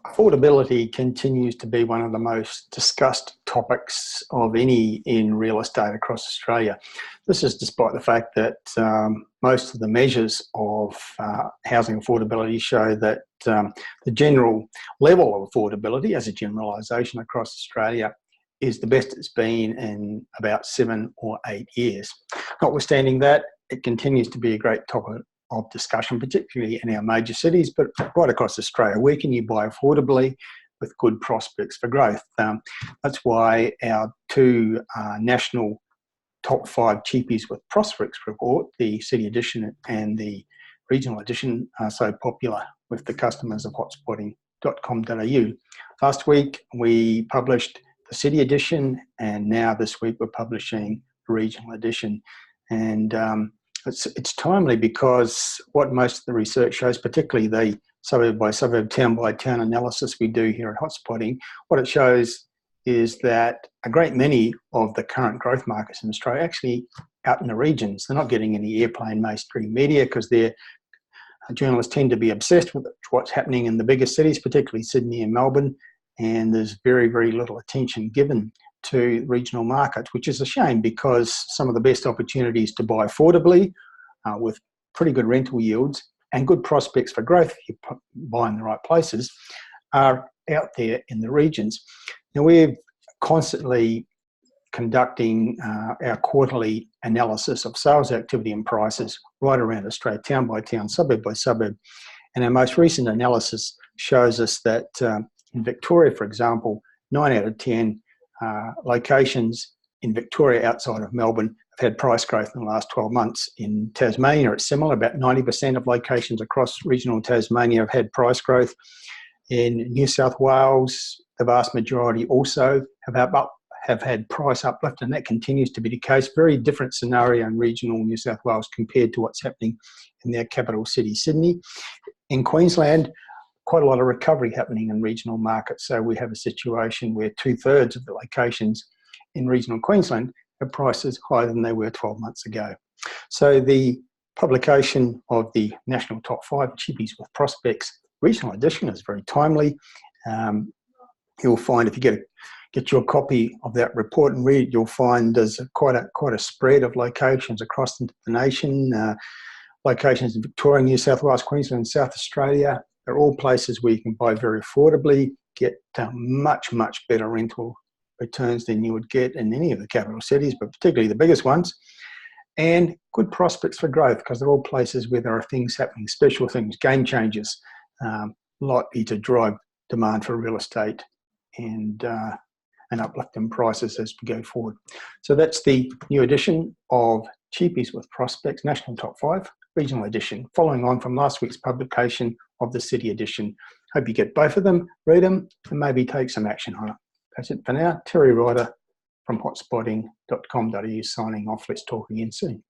Affordability continues to be one of the most discussed topics of any in real estate across Australia. This is despite the fact that most of the measures of housing affordability show that the general level of affordability as a generalisation across Australia is the best it's been in about 7 or 8 years. Notwithstanding that, it continues to be a great topic of discussion, particularly in our major cities, but right across Australia. Where can you buy affordably with good prospects for growth? That's why our two national top 5 cheapies with prospects report, the city edition and the regional edition, are so popular with the customers of hotspotting.com.au. Last week we published the city edition, and now this week we're publishing the regional edition. And it's timely because what most of the research shows, particularly the suburb by suburb, town by town analysis we do here at Hotspotting, what it shows is that a great many of the current growth markets in Australia are actually out in the regions. They're not getting any airplane mainstream media because their journalists tend to be obsessed with what's happening in the biggest cities, particularly Sydney and Melbourne, and there's very, very little attention given to regional markets, which is a shame because some of the best opportunities to buy affordably with pretty good rental yields and good prospects for growth if you buy in the right places are out there in the regions. Now, we're constantly conducting our quarterly analysis of sales activity and prices right around Australia, town by town, suburb by suburb. And our most recent analysis shows us that in Victoria, for example, 9 out of 10 locations in Victoria outside of Melbourne have had price growth in the last 12 months. In Tasmania, it's similar. About 90% of locations across regional Tasmania have had price growth. In New South Wales, the vast majority also have had price uplift, and that continues to be the case. Very different scenario in regional New South Wales compared to what's happening in their capital city, Sydney. In Queensland, quite a lot of recovery happening in regional markets. So we have a situation where 2/3 of the locations in regional Queensland have prices higher than they were 12 months ago. So the publication of the national top 5 cheapies with prospects regional edition is very timely. You'll find if you get your copy of that report and read it, you'll find there's quite a spread of locations across the nation. Locations in Victoria, New South Wales, Queensland, and South Australia. They're all places where you can buy very affordably, get much, much better rental returns than you would get in any of the capital cities, but particularly the biggest ones, and good prospects for growth because they're all places where there are things happening, special things, game changers, likely to drive demand for real estate and an uplift in prices as we go forward. So that's the new edition of Cheapies with Prospects, National Top 5, Regional Edition, following on from last week's publication of the City Edition. Hope you get both of them, read them, and maybe take some action on it. That's it for now. Terry Ryder from hotspotting.com.au signing off. Let's talk again soon.